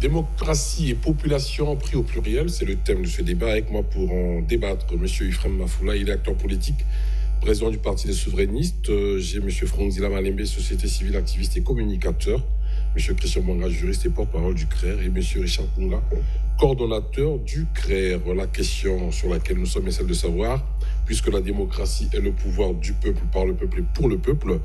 Démocratie et population pris au pluriel, c'est le thème de ce débat. Avec moi pour en débattre, M. Ephraim Mafoula, il est acteur politique, président du Parti des souverainistes. J'ai M. Frunzila Malembe, société civile, activiste et communicateur. M. Christian Bouanga, juriste et porte-parole du CRER. Et M. Richard Poula, coordonnateur du CRER. La question sur laquelle nous sommes est celle de savoir, puisque la démocratie est le pouvoir du peuple, par le peuple et pour le peuple,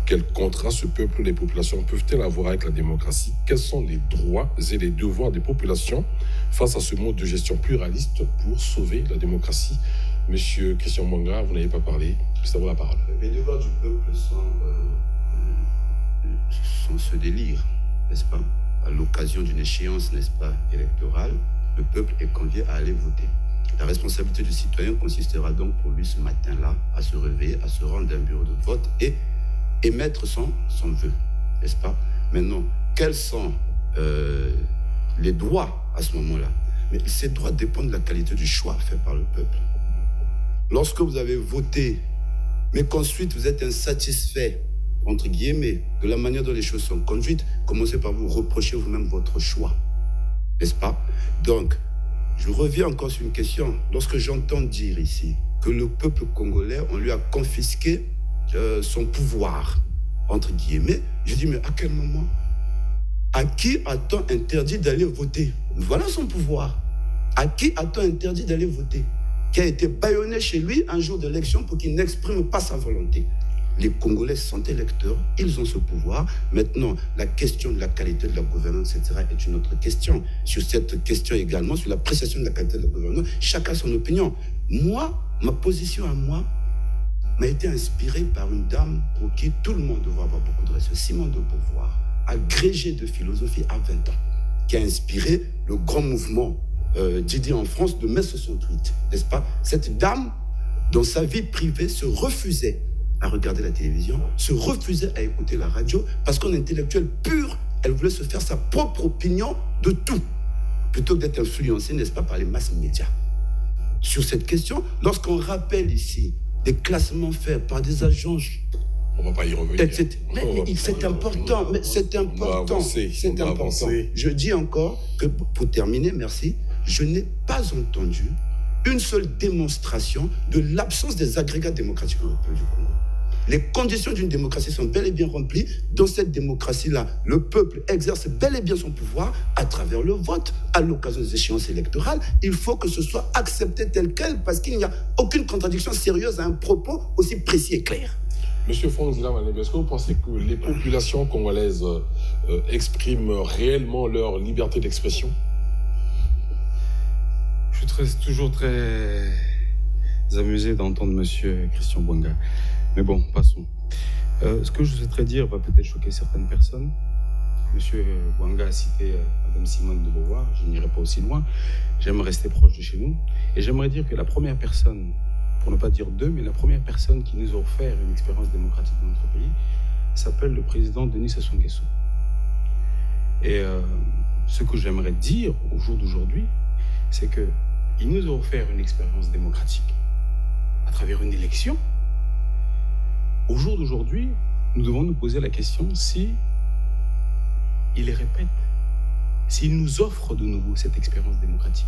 quel contrat ce peuple, les populations peuvent-elles avoir avec la démocratie? Quels sont les droits et les devoirs des populations face à ce mode de gestion pluraliste pour sauver la démocratie? Monsieur Christian Bouanga, vous n'avez pas parlé, c'est à vous la parole. Les devoirs du peuple sont ce délire, n'est-ce pas? À l'occasion d'une échéance, n'est-ce pas, électorale, le peuple est convié à aller voter. La responsabilité du citoyen consistera donc pour lui ce matin-là à se réveiller, à se rendre à un bureau de vote et émettre son vœu, n'est-ce pas? Maintenant, quels sont les droits à ce moment-là? Mais ces droits dépendent de la qualité du choix fait par le peuple. Lorsque vous avez voté, mais qu'ensuite vous êtes insatisfait, entre guillemets, de la manière dont les choses sont conduites, commencez par vous reprocher vous-même votre choix, n'est-ce pas? Donc, je reviens encore sur une question. Lorsque j'entends dire ici que le peuple congolais, on lui a confisqué son pouvoir, entre guillemets, je dis, mais à quel moment? À qui a-t-on interdit d'aller voter? Voilà son pouvoir. À qui a-t-on interdit d'aller voter? Qui a été bâillonné chez lui un jour d'élection pour qu'il n'exprime pas sa volonté. Les Congolais sont électeurs, ils ont ce pouvoir. Maintenant, la question de la qualité de la gouvernance, etc., est une autre question. Sur cette question également, sur l'appréciation de la qualité de la gouvernance, chacun a son opinion. Moi, ma position à moi m'a été inspirée par une dame pour qui tout le monde doit avoir beaucoup de respect, Simone de Beauvoir, agrégée de philosophie à 20 ans, qui a inspiré le grand mouvement d'idées en France de mai 68, n'est-ce pas? Cette dame, dans sa vie privée, se refusait à regarder la télévision, se refusait à écouter la radio, parce qu'en intellectuelle pure, elle voulait se faire sa propre opinion de tout, plutôt que d'être influencée, n'est-ce pas, par les masses médias. Sur cette question, lorsqu'on rappelle ici des classements faits par des agences, on ne va pas y revenir. Mais c'est important, mais c'est important. C'est important. Je dis encore que, pour terminer, merci, je n'ai pas entendu une seule démonstration de l'absence des agrégats démocratiques au peuple du Congo. Les conditions d'une démocratie sont bel et bien remplies. Dans cette démocratie-là, le peuple exerce bel et bien son pouvoir à travers le vote, à l'occasion des échéances électorales. Il faut que ce soit accepté tel quel, parce qu'il n'y a aucune contradiction sérieuse à un propos aussi précis et clair. Monsieur Frunzila Malembe, est-ce que vous pensez que les populations congolaises expriment réellement leur liberté d'expression? Je suis toujours très amusé d'entendre monsieur Christian Bouanga. Mais bon, passons. Ce que je souhaiterais dire va peut-être choquer certaines personnes. Monsieur Bouanga a cité Madame Simone de Beauvoir, je n'irai pas aussi loin. J'aime rester proche de chez nous. Et j'aimerais dire que la première personne, pour ne pas dire deux, mais la première personne qui nous a offert une expérience démocratique dans notre pays s'appelle le président Denis Sassou Nguesso. Et ce que j'aimerais dire au jour d'aujourd'hui, c'est qu'il nous a offert une expérience démocratique à travers une élection. Au jour d'aujourd'hui, nous devons nous poser la question si il les répète, s'il nous offre de nouveau cette expérience démocratique.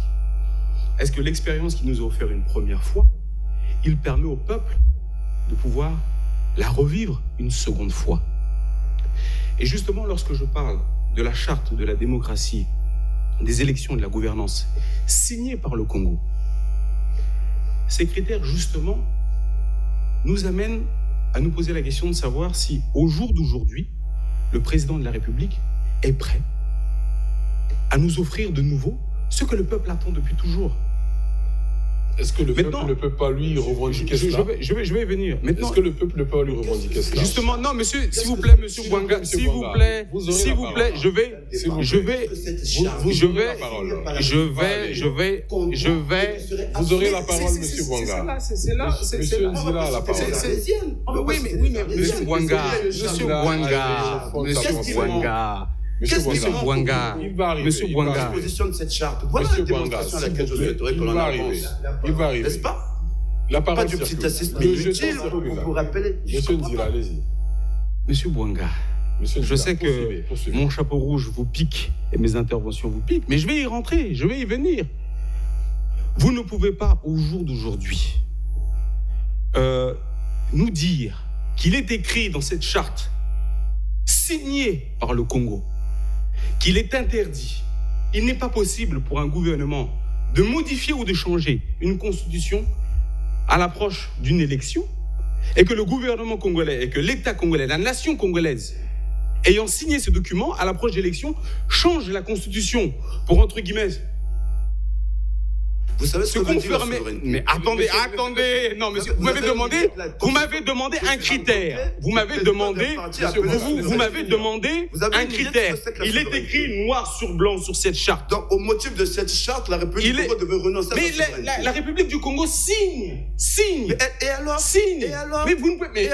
Est-ce que l'expérience qu'il nous a offert une première fois, il permet au peuple de pouvoir la revivre une seconde fois? Et justement, lorsque je parle de la charte de la démocratie, des élections et de la gouvernance signée par le Congo, ces critères, justement, nous amènent à nous poser la question de savoir si, au jour d'aujourd'hui, le président de la République est prêt à nous offrir de nouveau ce que le peuple attend depuis toujours. Est-ce que le peuple ne peut pas lui revendiquer cela? Je vais y venir. Maintenant, est-ce que le peuple ne peut pas lui revendiquer cela? Justement, non, monsieur, s'il vous plaît, monsieur Bouanga, s'il vous plaît, je vais. Vous aurez la parole, monsieur Bouanga. C'est là. Monsieur Nzila a la parole. Oui, mais monsieur Bouanga. Monsieur Bouanga. L'exposition de cette charte. Voilà la démonstration à laquelle je souhaiterais que l'on avance. Il va arriver. N'est-ce pas? La parole pas du petit assisme inutile pour vous rappeler. Monsieur Nzila, allez-y. Monsieur Bouanga, Je sais que mon chapeau rouge vous pique et mes interventions vous piquent, mais je vais y rentrer, je vais y venir. Vous ne pouvez pas, au jour d'aujourd'hui, nous dire qu'il est écrit dans cette charte, signée par le Congo, qu'il est interdit, il n'est pas possible pour un gouvernement de modifier ou de changer une constitution à l'approche d'une élection, et que le gouvernement congolais, et que l'État congolais, la nation congolaise, ayant signé ce document à l'approche d'élections, change la constitution pour, entre guillemets, vous savez ce que veut dire la souveraineté. Mais attendez, non, monsieur, vous m'avez demandé un critère. Vous m'avez demandé un critère. Il est écrit noir sur blanc sur cette charte. Donc, au motif de cette charte, la République du Congo devait renoncer à sa souveraineté. Mais la République du Congo signe. Et alors? Signe. Et alors? Mais vous ne pouvez.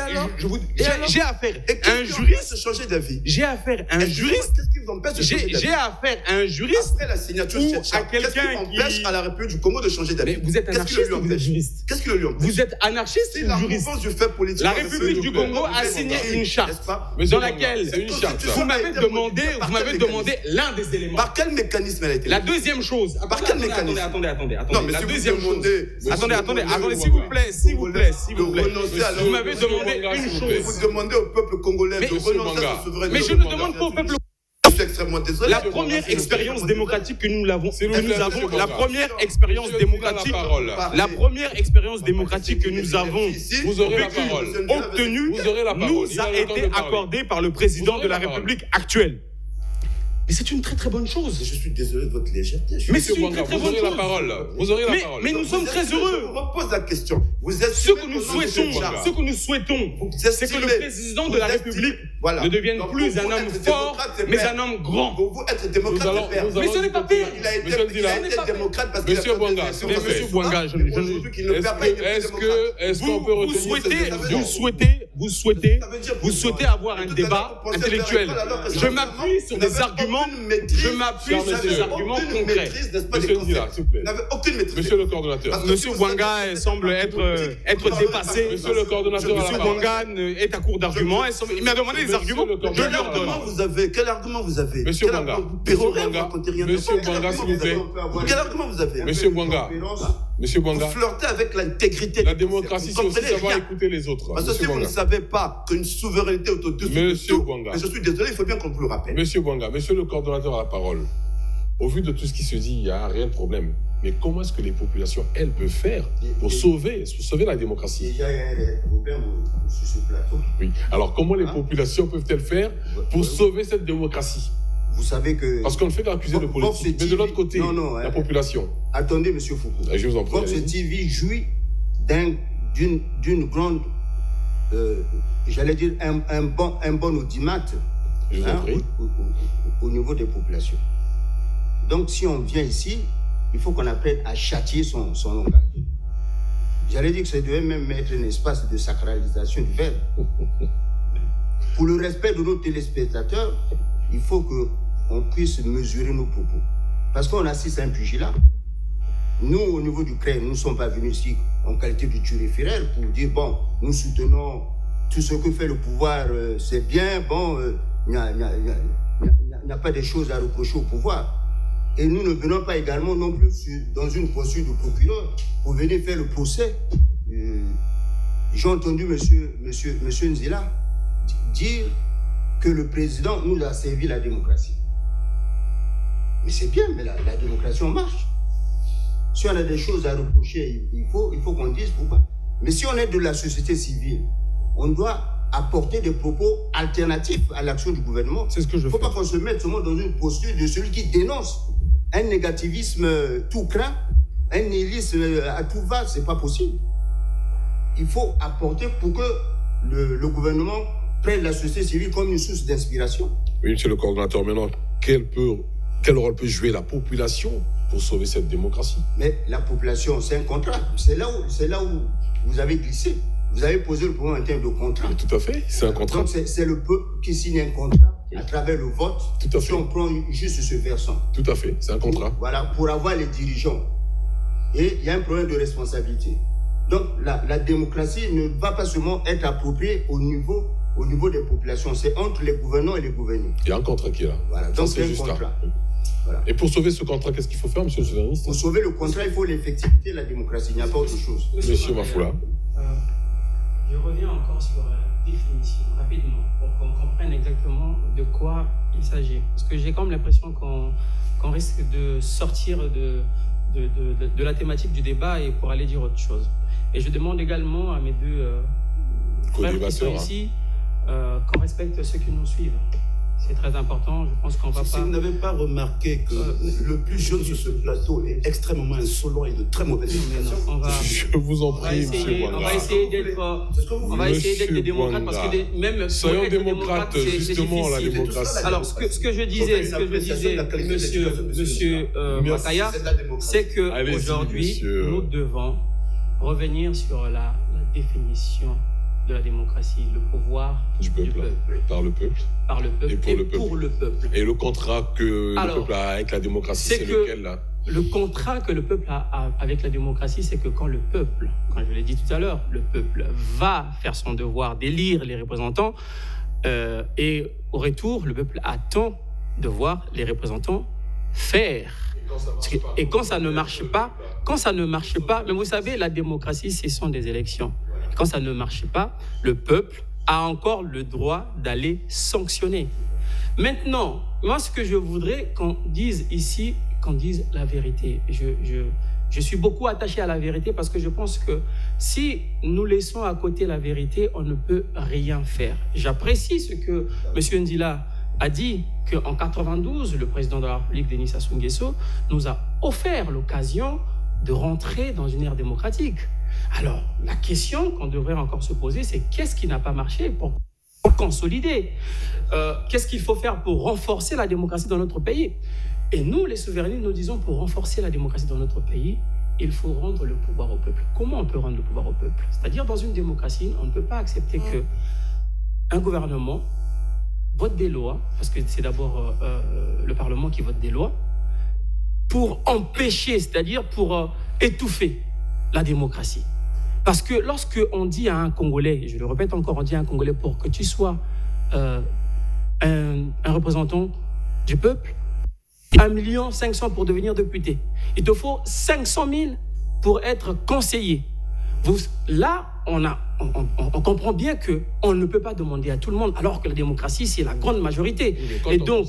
J'ai affaire à un juriste. Changer d'avis. J'ai affaire à un juriste. Qu'est-ce qui vous empêche de changer d'avis? J'ai affaire à un juriste. Après la signature de cette charte, qu'est-ce qui empêche à la République du Congo de changer d'avis? Mais vous êtes anarchiste ou vous êtes juriste? Qu'est-ce qui le lui empêche? Vous êtes anarchiste ou juriste? La République du Congo a signé une charte dans laquelle vous m'avez demandé l'un des éléments. Par quel mécanisme elle a été? La deuxième chose. Par quel mécanisme? Attendez. Non, mais la si deuxième vous chose. Attendez, s'il vous plaît. Vous m'avez demandé une chose. Vous demandez au peuple congolais de renoncer à sa souveraineté. Mais je ne demande pas au peuple. Je suis extrêmement désolé. La première expérience démocratique que nous avons, la première expérience démocratique que nous avons obtenue nous a été accordée par le président de la République actuelle. Mais c'est une très très bonne chose. Je suis désolé de votre légèreté. Mais c'est une très très bonne chose. Vous aurez la parole. Mais nous sommes très heureux. Je vous repose la question. Ce que nous souhaitons, c'est que le président de la République ne devienne plus un homme fort, mais un homme grand. Pour vous, être démocrate, mais ce n'est pas pire. Il a été démocrate parce qu'il a Monsieur Bouanga, est-ce qu'on peut retenir vous souhaitez avoir un débat intellectuel. Je m'appuie sur des arguments concrets. Monsieur Ndila, s'il vous plaît. Vous n'avez aucune maîtrise. Monsieur le coordonnateur. Monsieur Bouanga semble être dépassé. Monsieur le coordonnateur. Monsieur Bouanga est à court d'arguments. Il m'a demandé des arguments. Je lui en donne. Quel argument vous avez? Monsieur Bouanga. Monsieur Bouanga, s'il vous plaît. Quel argument vous avez? Monsieur Bouanga. Vous flirtez avec l'intégrité. La démocratie, c'est aussi savoir écouter les autres. Parce que si vous ne savez pas qu'une souveraineté est au-dessus de tout, mais je suis désolé, il faut bien qu'on vous le rappelle. Monsieur Bouanga, monsieur le coordonnateur a la parole. Au vu de tout ce qui se dit, il n'y a rien de problème. Mais comment est-ce que les populations, elles, peuvent faire pour sauver la démocratie? Il y a un problème sur ce plateau. Oui. Alors, comment les populations peuvent-elles faire pour sauver cette démocratie? Vous savez que... Parce qu'on ne fait qu'accuser le politique, mais de l'autre côté, la population. Attendez, monsieur Foucault. Je vous en prie. Fox TV jouit d'une grande... j'allais dire un bon audimat au niveau des populations. Donc, si on vient ici, il faut qu'on apprenne à châtier son langage. J'allais dire que ça devait même être un espace de sacralisation du verbe. Pour le respect de nos téléspectateurs, il faut qu'on puisse mesurer nos propos. Parce qu'on assiste à un pugilat. Nous, au niveau du CREI, nous ne sommes pas venus ici en qualité de turiféraire pour dire, bon, nous soutenons tout ce que fait le pouvoir, c'est bien, bon, il n'y a pas de choses à reprocher au pouvoir. Et nous ne venons pas également non plus dans une posture de procureur pour venir faire le procès. J'ai entendu monsieur Nzila dire que le président nous a servi la démocratie. Mais c'est bien, mais la démocratie, on marche. Si on a des choses à reprocher, il faut qu'on dise pourquoi. Mais si on est de la société civile, on doit apporter des propos alternatifs à l'action du gouvernement. C'est ce que je fais. Il ne faut pas qu'on se mette seulement dans une posture de celui qui dénonce un négativisme tout craint, un nihilisme à tout va, c'est pas possible. Il faut apporter pour que le gouvernement prenne la société civile comme une source d'inspiration. Oui, monsieur le coordonnateur, maintenant, quel rôle peut jouer la population pour sauver cette démocratie? Mais la population, c'est un contrat. C'est là où vous avez glissé. Vous avez posé le problème en termes de contrat. Mais tout à fait, c'est un contrat. Donc c'est le peuple qui signe un contrat à travers le vote. Tout à fait. Si on prend juste ce versant. Tout à fait, c'est un contrat. Voilà, pour avoir les dirigeants. Et il y a un problème de responsabilité. Donc la démocratie ne va pas seulement être appropriée au niveau au niveau des populations, c'est entre les gouvernants et les gouvernés. Il y a un contrat qui est là. Voilà, donc c'est un contrat. Voilà. Et pour sauver ce contrat, qu'est-ce qu'il faut faire, monsieur le souverainiste? Pour sauver le contrat, il faut l'effectivité et la démocratie. Il n'y a pas autre chose. Monsieur Mafoula. Je reviens encore sur la définition, rapidement, pour qu'on comprenne exactement de quoi il s'agit. Parce que j'ai quand même l'impression qu'on risque de sortir de la thématique du débat et pour aller dire autre chose. Et je demande également à mes deux frères qui sont ici qu'on respecte ceux qui nous suivent. C'est très important, je pense qu'on va pas... Si vous n'avez pas remarqué que le plus jeune sur ce plateau est extrêmement insolent et de très mauvaise réputation. Je vous en prie, monsieur Bouanga. On va essayer d'être des démocrates, parce que même... Soyons démocrates, justement, la démocratie. Alors, ce que je disais, monsieur Makaya, c'est qu'aujourd'hui, nous devons revenir sur la définition de la démocratie, le pouvoir du peuple. Par le peuple. Par le peuple et pour le peuple. Et le contrat que le peuple a avec la démocratie, c'est lequel là? Le contrat que le peuple a avec la démocratie, c'est que quand le peuple, comme je l'ai dit tout à l'heure, le peuple va faire son devoir d'élire les représentants et au retour, le peuple attend de voir les représentants faire. Et quand ça ne marche pas, mais vous savez, la démocratie, ce sont des élections. Quand ça ne marche pas, le peuple a encore le droit d'aller sanctionner. Maintenant, moi, ce que je voudrais qu'on dise ici, qu'on dise la vérité. Je suis beaucoup attaché à la vérité parce que je pense que si nous laissons à côté la vérité, on ne peut rien faire. J'apprécie ce que M. Ndila a dit, qu'en 92, le président de la République, Denis Sassou Nguesso, nous a offert l'occasion de rentrer dans une ère démocratique. Alors, la question qu'on devrait encore se poser, c'est qu'est-ce qui n'a pas marché pour consolider? Qu'est-ce qu'il faut faire pour renforcer la démocratie dans notre pays? Et nous, les souverainistes, nous disons pour renforcer la démocratie dans notre pays, il faut rendre le pouvoir au peuple. Comment on peut rendre le pouvoir au peuple? C'est-à-dire, dans une démocratie, on ne peut pas accepter qu'un gouvernement vote des lois, parce que c'est d'abord le Parlement qui vote des lois, pour empêcher, c'est-à-dire pour étouffer la démocratie. Parce que lorsque on dit à un Congolais, et je le répète encore, on dit à un Congolais, pour que tu sois un représentant du peuple, 1 500 000 pour devenir député. Il te faut 500 000 pour être conseiller. Là, on comprend bien qu'on ne peut pas demander à tout le monde, alors que la démocratie, c'est la grande majorité. Et donc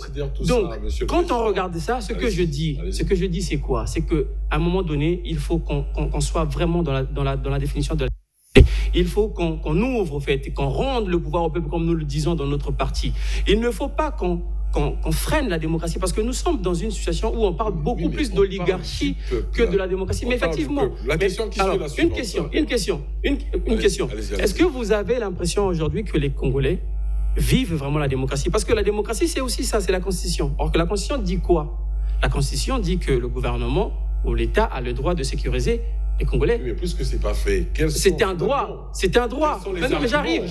quand on regarde ça, ce que je dis, c'est quoi? C'est qu'à un moment donné, il faut qu'on soit vraiment dans la définition de la... Il faut qu'on ouvre, au fait, et qu'on rende le pouvoir au peuple, comme nous le disons dans notre parti. Il ne faut pas qu'on freine la démocratie, parce que nous sommes dans une situation où on parle beaucoup plus d'oligarchie que de la démocratie. Mais effectivement, la question qui alors, une question. Est-ce que vous avez l'impression aujourd'hui que les Congolais vivent vraiment la démocratie? Parce que la démocratie, c'est aussi ça, c'est la Constitution. Or que la Constitution dit quoi? La Constitution dit que le gouvernement ou l'État a le droit de sécuriser les Congolais. Mais plus que c'est pas fait. C'était un droit. Mais j'arrive.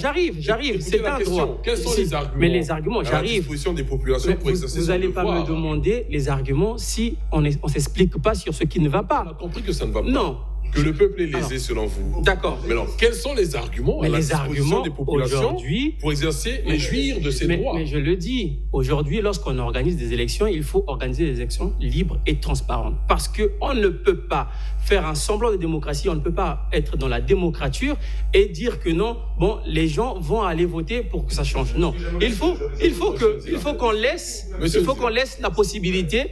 C'est un droit. Quels sont les arguments? Mais les arguments, j'arrive. À la disposition des populations pour exercer vous n'allez pas me demander les arguments si on ne s'explique pas sur ce qui ne va pas. On a compris que ça ne va pas. Non. Que le peuple est lésé selon vous. D'accord. Mais alors, quels sont les arguments à la disposition des populations pour exercer et jouir de ces droits? Mais je le dis, aujourd'hui, lorsqu'on organise des élections, il faut organiser des élections libres et transparentes. Parce qu'on ne peut pas faire un semblant de démocratie, on ne peut pas être dans la démocrature et dire que non, bon, les gens vont aller voter pour que ça change. Non, il faut qu'on laisse la possibilité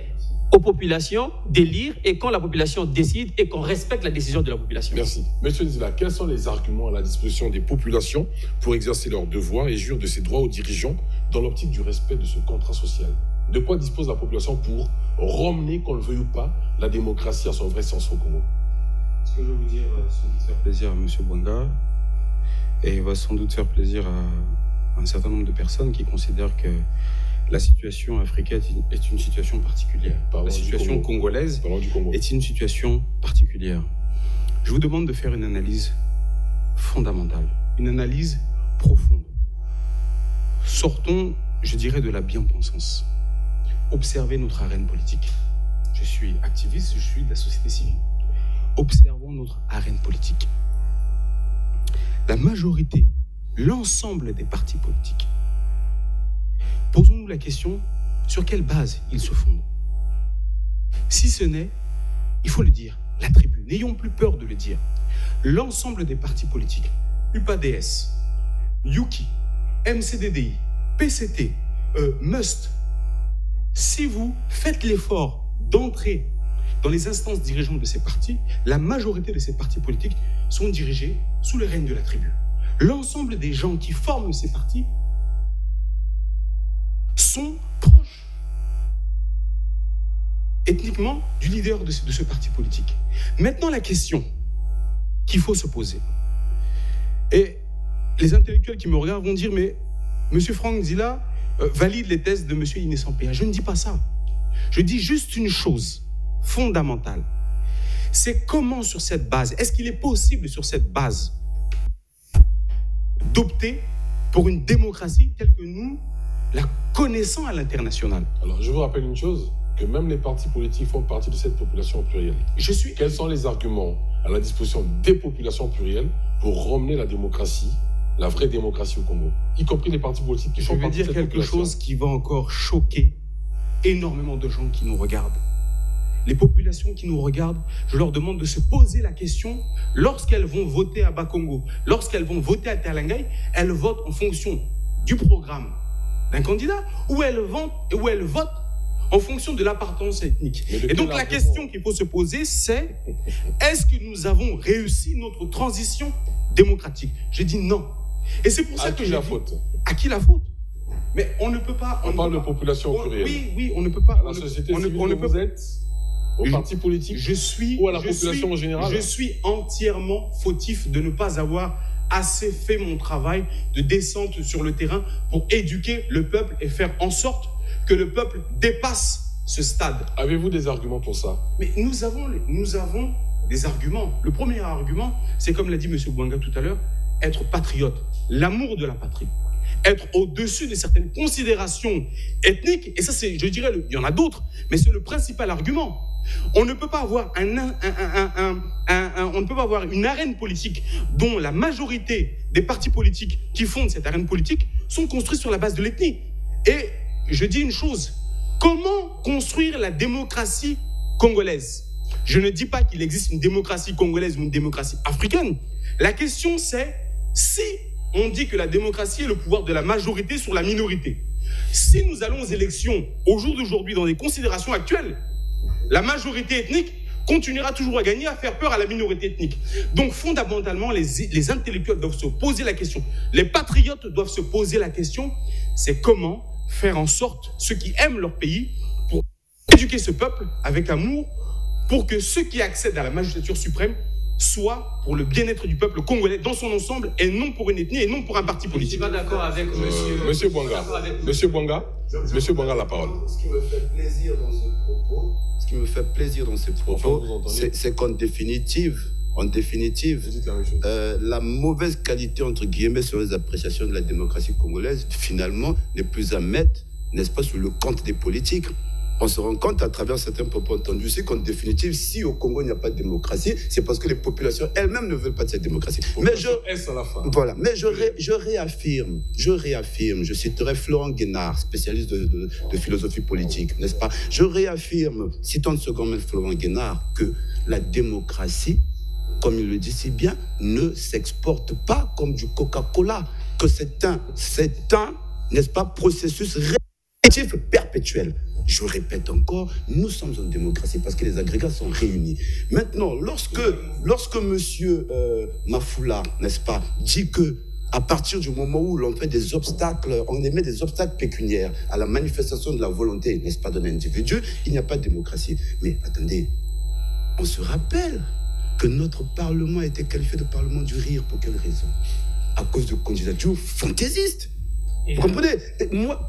aux populations d'élire, et quand la population décide et qu'on respecte la décision de la population. Merci. Monsieur Ndila, quels sont les arguments à la disposition des populations pour exercer leurs devoirs et jouir de ces droits aux dirigeants dans l'optique du respect de ce contrat social? De quoi dispose la population pour ramener, qu'on le veuille ou pas, la démocratie à son vrai sens au Congo? Ce que je vais vous dire, sans doute faire plaisir à M. Bouanga, et va sans doute faire plaisir à un certain nombre de personnes qui considèrent que la situation africaine est une situation particulière. La situation congolaise est une situation particulière. Je vous demande de faire une analyse fondamentale, une analyse profonde. Sortons, je dirais, de la bien-pensance. Observez notre arène politique. Je suis activiste, je suis de la société civile. Observons notre arène politique. La majorité l'ensemble des partis politiques. Posons-nous la question, sur quelle base ils se fondent? Si ce n'est, il faut le dire, la tribu, n'ayons plus peur de le dire, l'ensemble des partis politiques, UPADS, Yuki, MCDDI, PCT, MUST, si vous faites l'effort d'entrer dans les instances dirigeantes de ces partis, la majorité de ces partis politiques sont dirigés sous le règne de la tribu. L'ensemble des gens qui forment ces partis sont proches ethniquement du leader de ce parti politique. Maintenant, la question qu'il faut se poser, et les intellectuels qui me regardent vont dire, mais M. Franck Nzila valide les thèses de M. Inès Ampéa. Je ne dis pas ça. Je dis juste une chose fondamentale. C'est comment sur cette base, est-ce qu'il est possible sur cette base d'opter pour une démocratie telle que nous la connaissons à l'international? Alors, je vous rappelle une chose, que même les partis politiques font partie de cette population plurielle. Quels sont les arguments à la disposition des populations plurielles pour ramener la démocratie, la vraie démocratie au Congo, y compris les partis politiques qui font partie de cette population? Je vais dire quelque chose qui va encore choquer énormément de gens qui nous regardent. Les populations qui nous regardent, je leur demande de se poser la question, lorsqu'elles vont voter à Bakongo, lorsqu'elles vont voter à Terlangaï, elles votent en fonction du programme d'un candidat ou elles votent en fonction de l'appartenance ethnique. Et donc la question qu'il faut se poser, c'est est-ce que nous avons réussi notre transition démocratique? Je dis non. Et c'est pour ça que la faute. À qui la faute? Mais on ne peut pas... On parle de population plurielle. Oui, on ne peut pas... À la société civile, vous êtes au parti politique ou à la population en général? Je suis entièrement fautif de ne pas avoir assez fait mon travail de descente sur le terrain pour éduquer le peuple et faire en sorte que le peuple dépasse ce stade. Avez-vous des arguments pour ça? Mais nous avons des arguments. Le premier argument, c'est comme l'a dit M. Bouanga tout à l'heure, être patriote, l'amour de la patrie, être au-dessus de certaines considérations ethniques. Et ça, je dirais, il y en a d'autres, mais c'est le principal argument. On ne peut pas avoir on ne peut pas avoir une arène politique dont la majorité des partis politiques qui fondent cette arène politique sont construits sur la base de l'ethnie. Et je dis une chose, comment construire la démocratie congolaise? Je ne dis pas qu'il existe une démocratie congolaise ou une démocratie africaine. La question c'est, si on dit que la démocratie est le pouvoir de la majorité sur la minorité, si nous allons aux élections au jour d'aujourd'hui dans des considérations actuelles, la majorité ethnique continuera toujours à gagner, à faire peur à la minorité ethnique. Donc fondamentalement, les intellectuels doivent se poser la question. Les patriotes doivent se poser la question, c'est comment faire en sorte, ceux qui aiment leur pays, pour éduquer ce peuple avec amour, pour que ceux qui accèdent à la magistrature suprême soient pour le bien-être du peuple congolais dans son ensemble et non pour une ethnie et non pour un parti politique. Je ne suis pas d'accord avec Monsieur Bouanga. Monsieur Bouanga, la parole. Ce qui me fait plaisir dans ce propos, c'est qu'en définitive, la mauvaise qualité, entre guillemets, sur les appréciations de la démocratie congolaise, finalement, n'est plus à mettre, n'est-ce pas, sous le compte des politiques. On se rend compte à travers certains propos entendus aussi qu'en définitive, si au Congo il n'y a pas de démocratie, c'est parce que les populations elles-mêmes ne veulent pas de cette démocratie. Mais je réaffirme, je citerai Florent Guénard, spécialiste de philosophie politique, n'est-ce pas? Je réaffirme, citant une seconde Florent Guénard, que la démocratie, comme il le dit si bien, ne s'exporte pas comme du Coca-Cola, que c'est un, n'est-ce pas, processus répétitif perpétuel. Je répète encore, nous sommes en démocratie parce que les agrégats sont réunis. Maintenant, lorsque monsieur Mafoula, n'est-ce pas, dit que à partir du moment où l'on fait des obstacles, on émet des obstacles pécuniaires à la manifestation de la volonté, n'est-ce pas, d'un individu, il n'y a pas de démocratie. Mais attendez, on se rappelle que notre Parlement a été qualifié de Parlement du rire. Pour quelle raison? À cause de candidatures fantaisistes. Vous comprenez?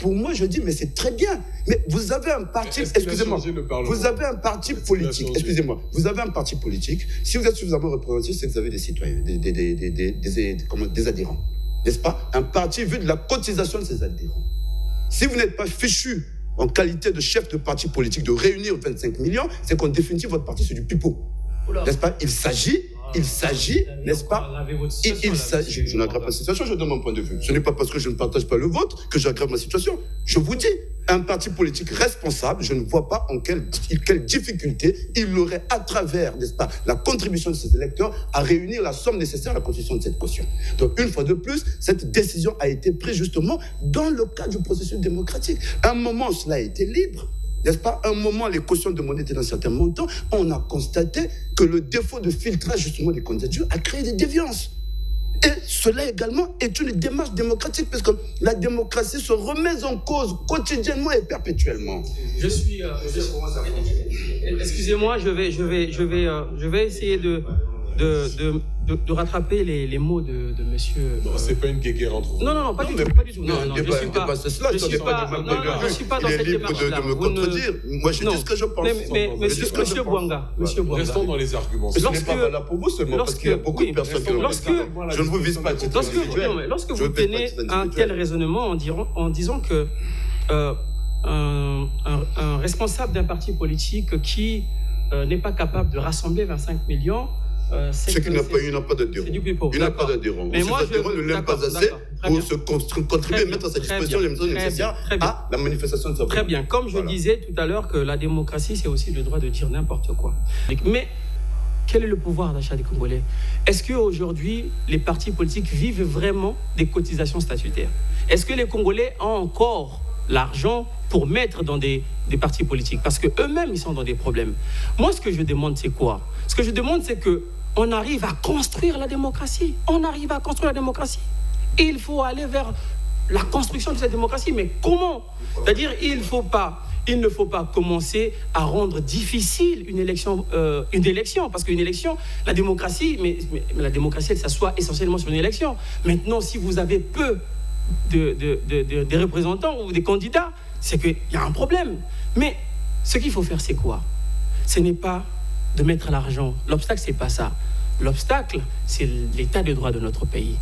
Pour moi, je dis, mais c'est très bien. Mais vous avez un parti, excusez-moi, vous avez un parti politique, excusez-moi, vous avez un parti politique, si vous êtes suffisamment représentatif, c'est que vous avez des citoyens, des adhérents, n'est-ce pas? Un parti vu de la cotisation de ses adhérents. Si vous n'êtes pas fichu en qualité de chef de parti politique de réunir 25 millions, c'est qu'en définitive, votre parti, c'est du pipeau. N'est-ce pas? Il s'agit il s'agit, n'est-ce pas, je n'aggrave pas la situation, je donne mon point de vue. Ce n'est pas parce que je ne partage pas le vôtre que j'aggrave ma situation. Je vous dis, un parti politique responsable, je ne vois pas en quelle difficulté il aurait à travers, n'est-ce pas, la contribution de ses électeurs à réunir la somme nécessaire à la constitution de cette caution. Donc, une fois de plus, cette décision a été prise justement dans le cadre du processus démocratique. À un moment, cela a été libre. N'est-ce pas? À un moment, les cautions demandées étaient d'un certain montant. On a constaté que le défaut de filtrage justement des candidatures a créé des déviances. Et cela également est une démarche démocratique, parce que la démocratie se remet en cause quotidiennement et perpétuellement. Excusez-moi, je vais essayer de rattraper les mots de monsieur. Non, c'est pas une guéguerre entre vous. Non, pas du tout. Non, je suis pas dans cette démarche-là. De me contredire. Moi, je dis ce que je pense. Mais monsieur Bouanga. Restons dans les arguments. Ce n'est pas valable pour vous seulement, parce qu'il y a beaucoup de personnes qui l'ont. Je ne vous vise pas à titre individuel. Lorsque vous tenez un tel raisonnement en disant que un responsable d'un parti politique qui n'est pas capable de rassembler 25 millions, il n'a pas d'adhérent. Il n'a pas d'adhérent. Mais moi, je ne l'aime pas assez pour se contribuer à mettre à sa disposition les mesures nécessaires à la manifestation de sa Très bien. Comme je disais tout à l'heure que la démocratie, c'est aussi le droit de dire n'importe quoi. Mais quel est le pouvoir d'achat des Congolais? Est-ce qu'aujourd'hui, les partis politiques vivent vraiment des cotisations statutaires? Est-ce que les Congolais ont encore l'argent pour mettre dans des partis politiques? Parce qu'eux-mêmes, ils sont dans des problèmes. Moi, ce que je demande, c'est quoi? Ce que je demande, c'est qu'on arrive à construire la démocratie. On arrive à construire la démocratie. Et il faut aller vers la construction de cette démocratie. Mais comment? C'est-à-dire, il ne faut pas commencer à rendre difficile une élection. Parce qu'une élection, la démocratie, mais la démocratie, elle s'assoit essentiellement sur une élection. Maintenant, si vous avez peu des représentants ou des candidats, c'est qu'il y a un problème. Mais ce qu'il faut faire, c'est quoi? Ce n'est pas de mettre l'argent. L'obstacle, c'est pas ça. L'obstacle, c'est l'état de droit de notre pays.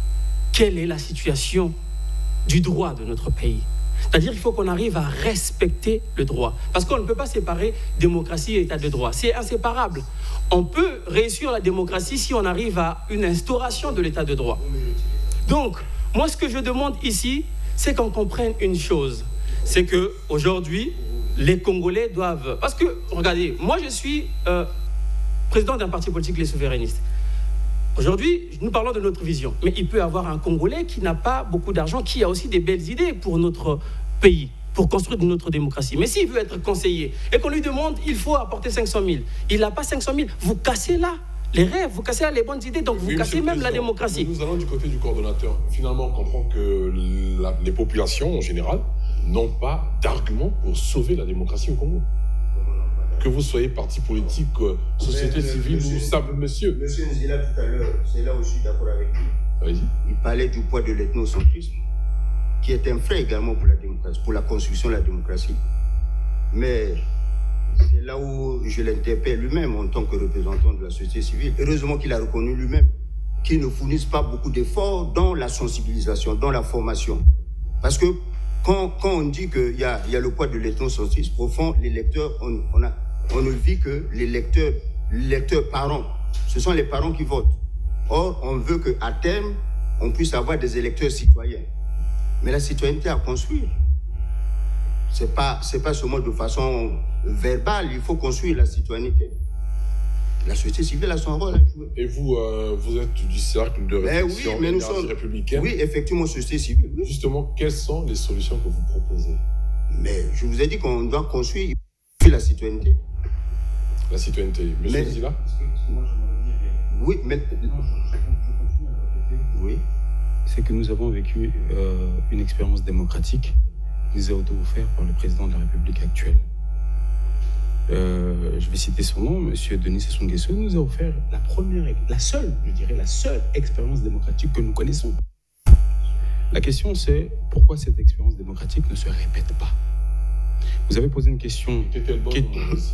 Quelle est la situation du droit de notre pays? C'est-à-dire qu'il faut qu'on arrive à respecter le droit. Parce qu'on ne peut pas séparer démocratie et état de droit. C'est inséparable. On peut réussir la démocratie si on arrive à une instauration de l'état de droit. Donc, moi, ce que je demande ici, c'est qu'on comprenne une chose. C'est qu'aujourd'hui, les Congolais doivent... Parce que, regardez, moi, je suis président d'un parti politique, les souverainistes. Aujourd'hui, nous parlons de notre vision. Mais il peut y avoir un Congolais qui n'a pas beaucoup d'argent, qui a aussi des belles idées pour notre pays, pour construire notre démocratie. Mais s'il veut être conseiller et qu'on lui demande, il faut apporter 500 000. Il n'a pas 500 000. Vous cassez là les rêves, vous cassez là les bonnes idées, donc vous cassez même la démocratie. Nous allons du côté du coordonnateur. Finalement, on comprend que les populations, en général, n'ont pas d'argument pour sauver la démocratie au Congo. Que vous soyez parti politique, société civile ou simple monsieur. Monsieur Nzila, tout à l'heure, c'est là où je suis d'accord avec lui. Vas-y. Il parlait du poids de l'ethnocentrisme, qui est un frein également pour la démocratie, pour la construction de la démocratie. Mais c'est là où je l'interpelle lui-même en tant que représentant de la société civile. Heureusement qu'il a reconnu lui-même qu'ils ne fournissent pas beaucoup d'efforts dans la sensibilisation, dans la formation. Parce que quand on dit qu'il y a le poids de l'ethnocentrisme, au fond, les lecteurs, on ne vit que les lecteurs parents. Ce sont les parents qui votent. Or, on veut qu'à terme, on puisse avoir des électeurs citoyens. Mais la citoyenneté à construire. C'est pas seulement de façon verbale, il faut construire la citoyenneté. La société civile a son rôle à jouer. Et vous, vous êtes du cercle de réflexion républicaine. Oui, effectivement, société civile. Oui. Justement, quelles sont les solutions que vous proposez? Mais je vous ai dit qu'on doit construire la citoyenneté. La citoyenneté. Monsieur Zila? Oui, mais... Oui. C'est que nous avons vécu une expérience démocratique qui nous a été offerte par le président de la République actuelle. Je vais citer son nom, M. Denis Sassou Nguesso, nous a offert la seule expérience démocratique que nous connaissons. La question c'est pourquoi cette expérience démocratique ne se répète pas. Vous avez posé une question. Était-elle bonne ou mauvaise?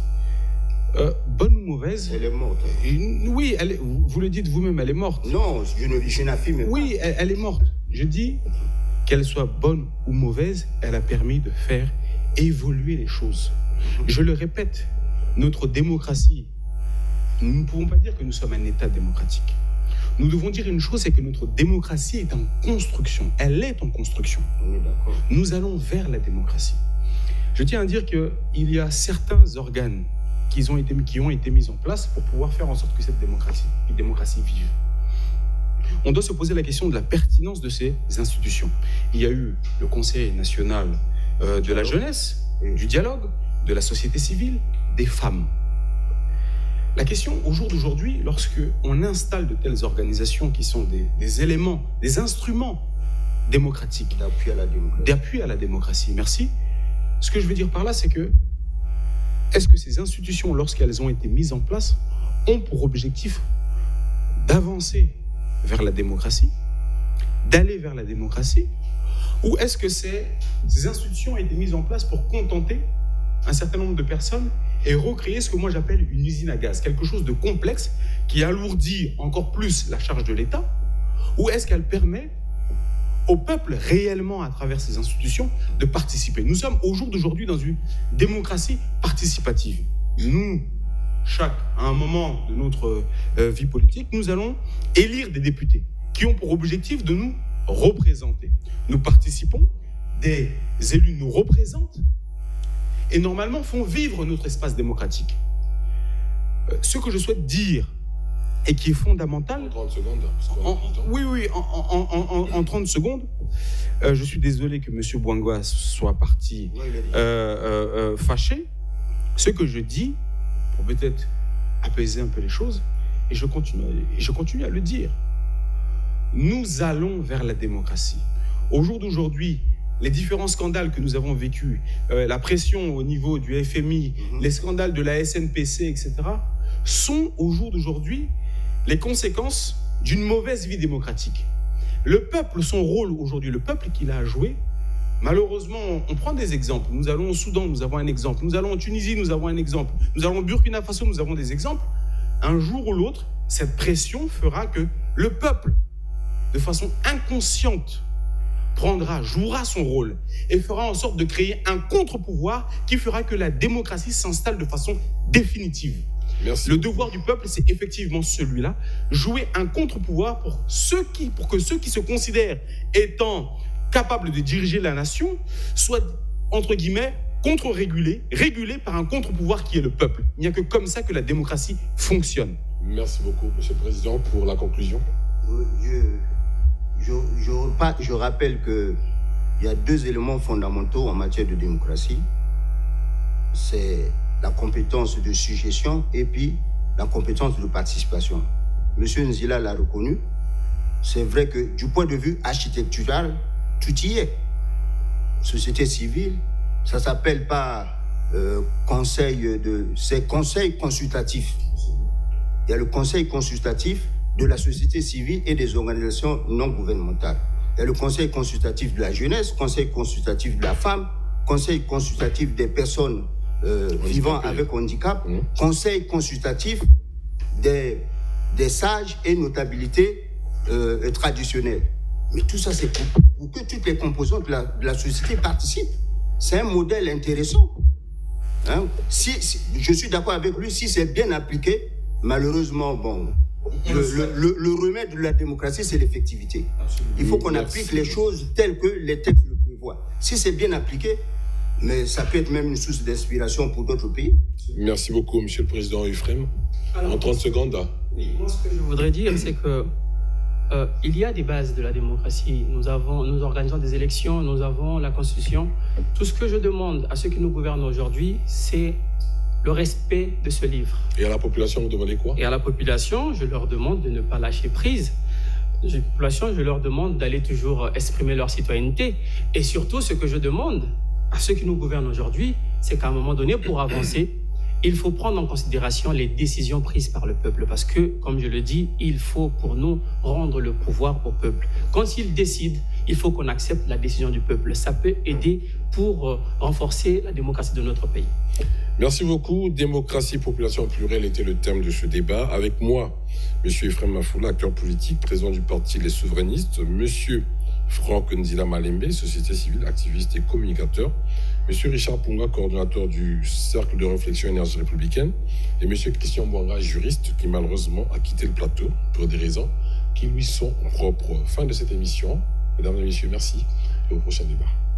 Bonne ou mauvaise? Elle est morte. Oui, vous le dites vous-même, elle est morte. Non, je n'affirme pas. Oui, elle est morte. Je dis qu'elle soit bonne ou mauvaise, elle a permis de faire évoluer les choses. Je le répète, notre démocratie nous ne pouvons pas dire que nous sommes un État démocratique. Nous devons dire une chose, c'est que notre démocratie est en construction. Elle est en construction. On est d'accord. Nous allons vers la démocratie. Je tiens à dire qu'il y a certains organes qui ont été mis en place pour pouvoir faire en sorte que cette démocratie vive. On doit se poser la question de la pertinence de ces institutions. Il y a eu le Conseil national de la jeunesse, du dialogue, de la société civile, des femmes. La question au jour d'aujourd'hui, lorsque on installe de telles organisations qui sont des éléments, des instruments démocratiques, d'appui à la démocratie, merci. Ce que je veux dire par là, c'est que est-ce que ces institutions, lorsqu'elles ont été mises en place, ont pour objectif d'avancer vers la démocratie, d'aller vers la démocratie, ou est-ce que ces institutions ont été mises en place pour contenter un certain nombre de personnes et recréer ce que moi j'appelle une usine à gaz, quelque chose de complexe qui alourdit encore plus la charge de l'État, ou est-ce qu'elle permet au peuple réellement, à travers ces institutions, de participer? Nous sommes au jour d'aujourd'hui dans une démocratie participative. Nous, à un moment de notre vie politique, nous allons élire des députés qui ont pour objectif de nous représenter. Nous participons, des élus nous représentent et normalement font vivre notre espace démocratique. Ce que je souhaite dire et qui est fondamental... En 30 secondes, parce qu'on a plus de temps. Oui, en 30 secondes. Je suis désolé que M. Bouanga soit parti fâché. Ce que je dis, pour peut-être apaiser un peu les choses, et je continue à le dire, nous allons vers la démocratie. Au jour d'aujourd'hui, les différents scandales que nous avons vécus, la pression au niveau du FMI, les scandales de la SNPC, etc., sont au jour d'aujourd'hui les conséquences d'une mauvaise vie démocratique. Le peuple, son rôle aujourd'hui, le peuple qu'il a à jouer, malheureusement, on prend des exemples. Nous allons au Soudan, nous avons un exemple. Nous allons en Tunisie, nous avons un exemple. Nous allons au Burkina Faso, nous avons des exemples. Un jour ou l'autre, cette pression fera que le peuple, de façon inconsciente, jouera son rôle et fera en sorte de créer un contre-pouvoir qui fera que la démocratie s'installe de façon définitive. Merci. Le devoir du peuple, c'est effectivement celui-là, jouer un contre-pouvoir pour que ceux qui se considèrent étant capables de diriger la nation soient, entre guillemets, contre-régulés, régulés par un contre-pouvoir qui est le peuple. Il n'y a que comme ça que la démocratie fonctionne. Merci beaucoup, Monsieur le Président, pour la conclusion. Je rappelle qu'il y a deux éléments fondamentaux en matière de démocratie. C'est la compétence de suggestion et puis la compétence de participation. Monsieur Nzila l'a reconnu. C'est vrai que du point de vue architectural, tout y est. Société civile, ça ne s'appelle pas c'est conseil consultatif. Il y a le conseil consultatif de la société civile et des organisations non gouvernementales. Il y a le conseil consultatif de la jeunesse, conseil consultatif de la femme, conseil consultatif des personnes vivant avec handicap, conseil consultatif des sages et notabilités traditionnelles. Mais tout ça, c'est pour que toutes les composantes de la société participent. C'est un modèle intéressant. Hein? Je suis d'accord avec lui, si c'est bien appliqué, malheureusement, le remède de la démocratie, c'est l'effectivité. Il faut qu'on applique les choses telles que les textes le prévoient. Si c'est bien appliqué, mais ça peut être même une source d'inspiration pour d'autres pays. Merci beaucoup, Monsieur le Président Euphrem. En 30 secondes. Oui, moi, ce que je voudrais dire, c'est que il y a des bases de la démocratie. Nous organisons des élections, nous avons la Constitution. Tout ce que je demande à ceux qui nous gouvernent aujourd'hui, c'est le respect de ce livre. Et à la population, vous demandez quoi? Et à la population, je leur demande de ne pas lâcher prise. À la population, je leur demande d'aller toujours exprimer leur citoyenneté. Et surtout, ce que je demande à ceux qui nous gouvernent aujourd'hui, c'est qu'à un moment donné, pour avancer, il faut prendre en considération les décisions prises par le peuple. Parce que, comme je le dis, il faut pour nous rendre le pouvoir au peuple. Quand il décide, il faut qu'on accepte la décision du peuple. Ça peut aider pour renforcer la démocratie de notre pays. Merci beaucoup. Démocratie, population plurielle était le thème de ce débat. Avec moi, M. Euphrem Mafoula, acteur politique, président du parti Les Souverainistes, M. Franck Nzila Malembe, société civile, activiste et communicateur, M. Richard Punga, coordonnateur du Cercle de réflexion énergie républicaine, et M. Christian Bouanga, juriste, qui malheureusement a quitté le plateau pour des raisons qui lui sont propres. Fin de cette émission. Mesdames et messieurs, merci et au prochain débat.